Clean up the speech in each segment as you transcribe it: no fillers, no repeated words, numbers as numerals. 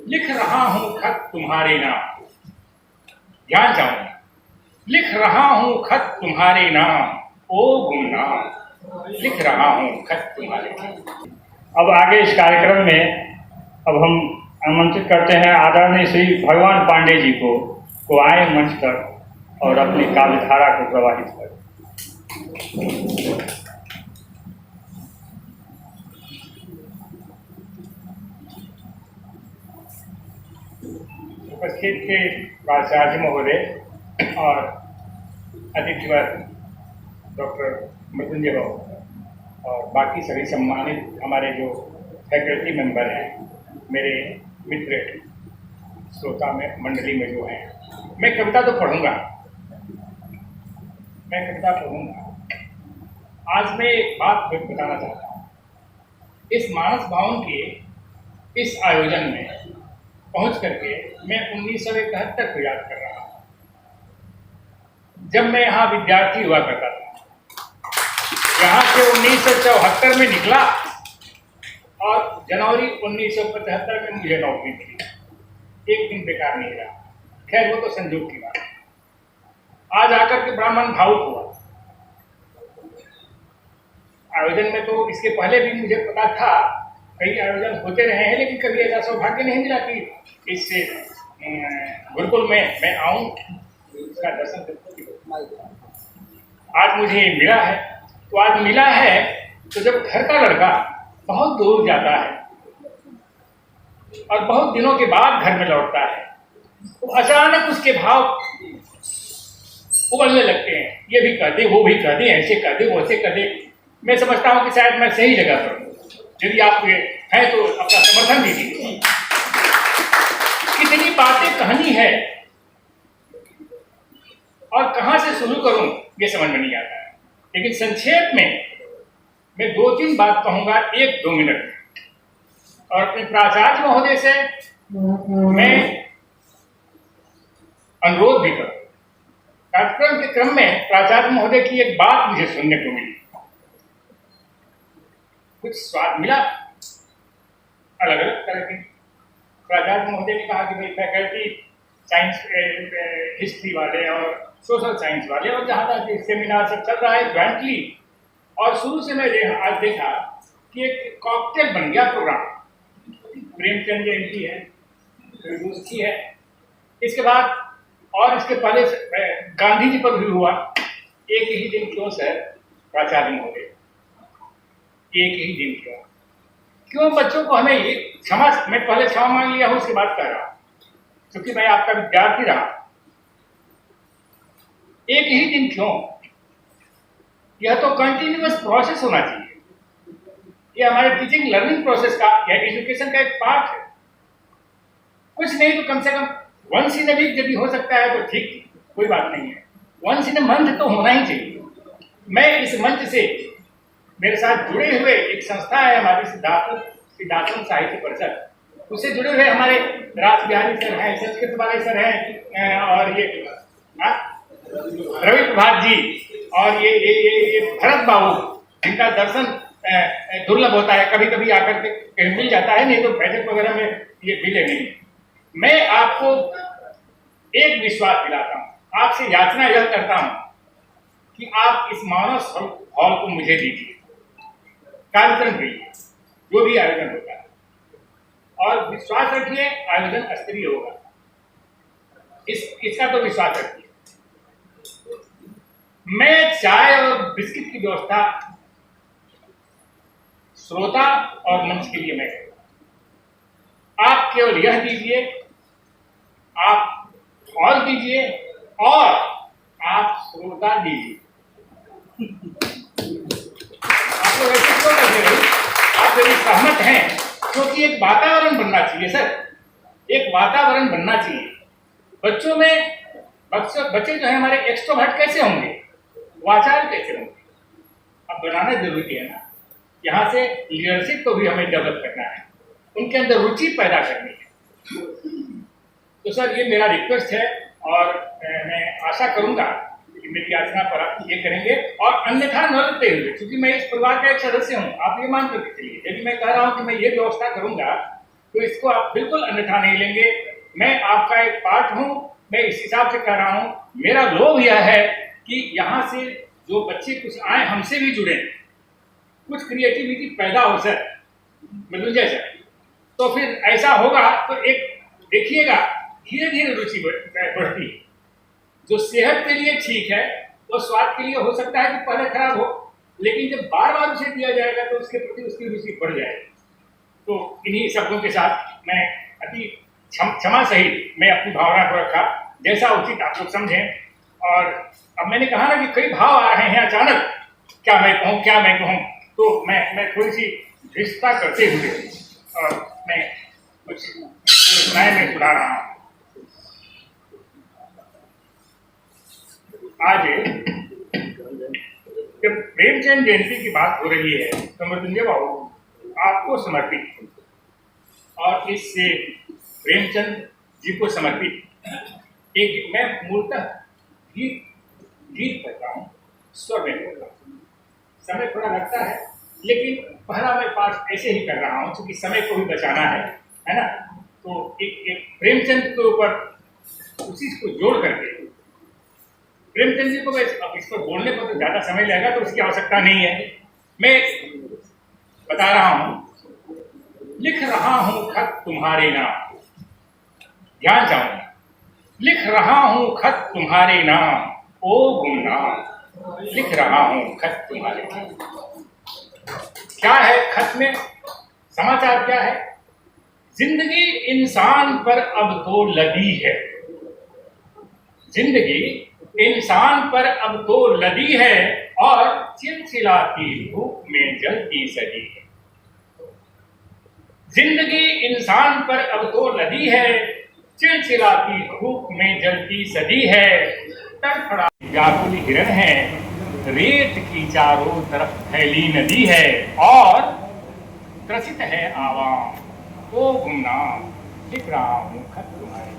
लिख रहा हूं खत तुम्हारे नाम, ध्यान चाहूंगा, लिख रहा हूं खत तुम्हारे नाम, ओ गुमनाम, लिख रहा हूं खत तुम्हारे नाम। अब आगे इस कार्यक्रम में अब हम आमंत्रित करते हैं आदरणीय श्री भगवान पांडे जी को आए मंच पर और अपनी काव्यधारा को प्रवाहित करें। उपस्थित के प्राचार्य महोदय और अतिथिवर डॉक्टर मृत्युंजय बाबू और बाकी सभी सम्मानित हमारे जो फैकल्टी मेंबर हैं, मेरे मित्र श्रोता में मंडली में जो हैं, मैं कविता तो पढ़ूंगा, आज मैं एक बात बताना चाहता हूँ। इस मानस भवन के इस आयोजन में पहुंच करके मैं 1971 को याद कर रहा हूँ, जब मैं यहाँ विद्यार्थी हुआ करता था। यहाँ से 1974 में निकला और जनवरी 1975 में मुझे नौकरी मिली। एक दिन बेकार नहीं रहा, खैर वो तो संजोग की बात है। आज आकर के बड़ा मन भावुक हुआ। आयोजन में तो इसके पहले भी मुझे पता था, कई आयोजन होते रहे हैं, लेकिन कभी ऐसा सौभाग्य नहीं मिला कि इससे गुरुकुल में मैं आऊं, उसका दर्शन करूं। आज मुझे मिला है, तो आज मिला है तो जब घर का लड़का बहुत दूर जाता है और बहुत दिनों के बाद घर में लौटता है, तो अचानक उसके भाव उबलने लगते हैं। ये भी कर दे, वो भी कर दे, ऐसे कर दे, वैसे कर दे। मैं समझता हूं कि शायद मैं सही जगह पर हूं। यदि आप हैं तो अपना समर्थन दीजिए। कितनी बातें कहनी है और कहां से शुरू करूं ये समझ में नहीं आता है, लेकिन संक्षेप में मैं 2-3 बात कहूंगा 1-2 मिनट में। और अपने प्राचार्य महोदय से मैं अनुरोध भी करूं। कार्यक्रम के क्रम में प्राचार्य महोदय की एक बात मुझे सुनने को मिली, कुछ स्वाद मिला अलग अलग तरह के। प्राचार्य महोदय ने कहा कि भाई फैकल्टी साइंस, हिस्ट्री वाले और सोशल साइंस वाले और जहाँ तक सेमिनार सब चल रहा है ज्वाइंटली, और शुरू से मैं आज देखा कि एक कॉकटेल बन गया प्रोग्राम। प्रेमचंद जयंती है, दोस्ती है, इसके बाद और इसके पहले गांधी जी पर भी हुआ। एक ही दिन क्यों सर प्राचार्य महोदय, एक ही दिन क्यों बच्चों को हमें ये क्षमा, मैं पहले क्षमा मांग लिया हूं, उसके बाद कह रहा हूं, क्योंकि मैं आपका विद्यार्थी रहा। एक ही दिन क्यों? यह तो कंटिन्यूअस प्रोसेस होना चाहिए। यह हमारे टीचिंग लर्निंग प्रोसेस का या एजुकेशन का एक पार्ट है। कुछ नहीं तो कम से come once in a week यदि हो सकता है तो ठीक, कोई बात नहीं है। वंस इन अ मंथ तो होना ही चाहिए। मैं इस मंच से, मेरे साथ जुड़े हुए एक संस्था है हमारी सिद्धार्थम साहित्य परिषद, उससे जुड़े हुए हमारे राज बिहारी सर हैं, संस्कृत वाले सर हैं, और ये रवि प्रभात जी, और ये भरत बाबू, जिनका दर्शन दुर्लभ होता है, कभी कभी आकर के मिल जाता है, नहीं तो बैठक वगैरह में ये मिले नहीं। मैं आपको एक विश्वास दिलाता हूँ, आपसे याचना यह करता हूँ कि आप इस मानस हॉल को मुझे दीजिए कार्यक्रम के लिए, जो भी आयोजन होता है, और विश्वास रखिए आयोजन स्तरीय होगा। इसका तो विश्वास रखिए। मैं चाय और बिस्किट की व्यवस्था श्रोता और मंच के लिए मैं करूंगा। आप केवल यह दीजिए, आप हॉल दीजिए और आप श्रोता दीजिए। आप लोग ऐसे क्यों करते रहे? आप यदि सहमत हैं, क्योंकि एक वातावरण बनना चाहिए सर, एक वातावरण बनना चाहिए। बच्चों में बच्चे जो है हमारे एक्सट्रोवर्ट कैसे होंगे, वाचार कैसे होंगे, अब बनाना जरूरी है ना। यहाँ से लीडरशिप को भी हमें डेवलप करना है, उनके अंदर रुचि पैदा करनी है। तो सर ये मेरा रिक्वेस्ट है, और मैं आशा करूंगा कि मेरी याचना पर आप ये करेंगे। और अन्यथा न लेते हुए, क्योंकि मैं इस परिवार का एक सदस्य हूँ, आप ये मान करके चलिए, यदि मैं कह रहा हूँ कि मैं ये व्यवस्था करूंगा तो इसको आप बिल्कुल अन्यथा नहीं लेंगे। मैं आपका एक पार्ट हूँ, मैं इस हिसाब से कह रहा हूँ। मेरा लोभ यह है कि यहाँ से जो बच्चे कुछ आए, हमसे भी जुड़े, कुछ क्रिएटिविटी पैदा हो सर, मृत्युंजय सर। तो फिर ऐसा होगा तो एक देखिएगा धीरे धीरे रुचि बढ़ती है। जो सेहत के लिए ठीक है वो स्वाद के लिए हो सकता है कि पहले खराब हो, लेकिन जब बार बार उसे दिया जाएगा तो उसके प्रति उसकी रुचि बढ़ जाएगी। तो इन्हीं शब्दों के साथ मैं अति क्षमा सहित मैं अपनी भावना को रखा, जैसा उचित आप लोग समझें। और अब मैंने कहा ना कि कई भाव आ रहे हैं अचानक, क्या मैं कहूँ क्या मैं कहूँ, तो मैं थोड़ी सी धृष्टता करते हुए और मैं कुछ नए में सुना रहा हूँ। आज जब प्रेमचंद जयंती की बात हो रही है तो मृत्युंजय बाबू आपको समर्पित और इससे प्रेमचंद जी को समर्पित एक मैं मूलतः गीत करता हूँ, स्वर में बोल रहा हूँ। समय थोड़ा लगता है लेकिन पहला मैं पाठ ऐसे ही कर रहा हूँ क्योंकि समय को भी बचाना है ना। तो एक प्रेमचंद के ऊपर उसी को जोड़ करके, प्रेमचंद जी को अब इस पर बोलने पर तो ज्यादा समय लगेगा तो उसकी आवश्यकता नहीं है। मैं बता रहा हूं, लिख रहा हूं खत तुम्हारे नाम, ध्यान चाहूंगा, लिख रहा हूं खत तुम्हारे नाम, ओ गुमनाम, लिख रहा हूं खत तुम्हारे नाम। क्या है खत में, समाचार क्या है? जिंदगी इंसान पर अब तो लदी है, जिंदगी इंसान पर अब तो लदी है और चिलचिलाती धूप में जलती सजी है। जिंदगी इंसान पर अब तो लदी है, चिलचिलाती धूप में जलती सजी है। तड़फड़ा व्याकुल हिरण है, रेत की चारों तरफ फैली नदी है और त्रसित है आवाम, ओ गुमनाम, लिख रहा हूं खत तुम्हारे।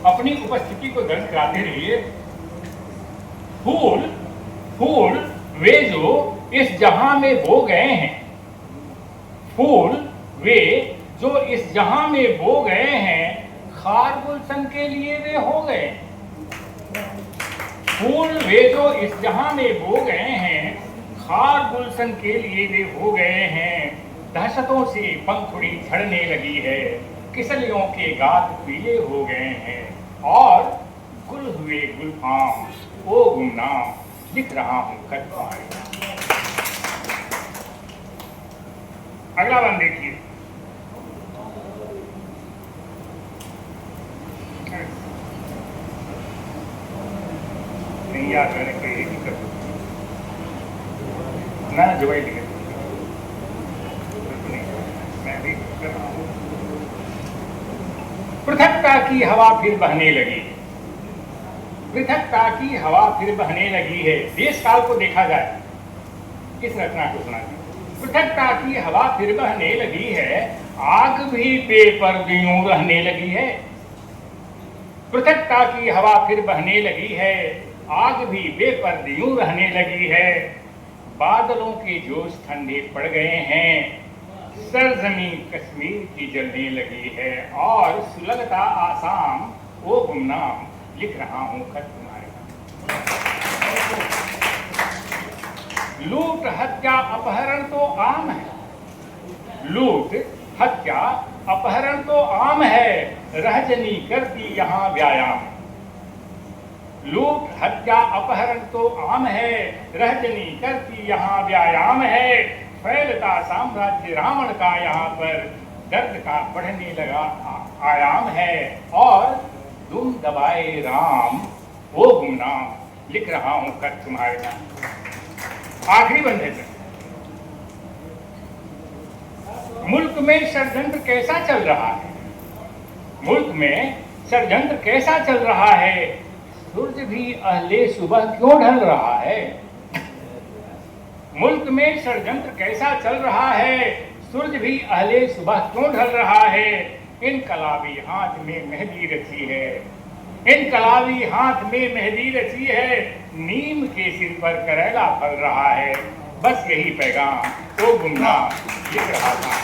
अपनी उपस्थिति को दर्ज कराते रहिए। फूल फूल वे जो इस जहां में बो गए हैं, फूल वे जो इस जहां में बो गए हैं, खार गुलशन के लिए वे हो गए। फूल वे जो इस जहां में बो गए हैं, खार गुलशन के लिए वे हो गए हैं। दहशतों से पंखुड़ी झड़ने लगी है, किसलियों के गात पीले हो गए हैं और गुल हुए गुलफाम, ओ गुमनाम, लिख रहा हूं खत तुम्हारे। अगला वन देखिए। नहीं याद मैंने कही दिक्कत ना जो ही लिखे मैं भी कर रहा हूं। पृथकता की हवा फिर बहने लगी, पृथकता की हवा फिर बहने लगी है। देश काल को देखा जाए, इस रचना को सुना जाए। पृथकता की हवा फिर बहने लगी है, आग भी बेपर्दियों रहने लगी है। पृथकता की हवा फिर बहने लगी है, आग भी बेपर्दियों रहने लगी है। बादलों के जोश ठंडे पड़ गए हैं, सरजमीन कश्मीर की जलने लगी है और सुलगता आसाम, ओ गुमनाम, लिख रहा हूं खत तुम्हारे। लूट हत्या अपहरण तो आम है, लूट हत्या अपहरण तो आम है, रहजनी करती यहाँ व्यायाम। लूट हत्या अपहरण तो आम है, रहजनी करती यहाँ व्यायाम है। फैलता साम्राज्य रावण का यहाँ पर, दर्द का बढ़ने लगा आयाम है और तुम दबाए राम, ओ गुमनाम, लिख रहा हूं खत तुम्हारे नाम। आखिरी बंद है। मुल्क में षड्यंत्र कैसा चल रहा है, मुल्क में षड्यंत्र कैसा चल रहा है, सूरज भी अहले सुबह क्यों ढल रहा है। मुल्क में षड्यंत्र कैसा चल रहा है, सूरज भी अहले सुबह क्यों ढल रहा है। इनकलाबी हाथ में मेहंदी रची है, इनकलाबी हाथ में मेहंदी रची है, नीम के सिर पर करेला फल रहा है। बस यही पैगाम तो गुमनाम लिख रहा था।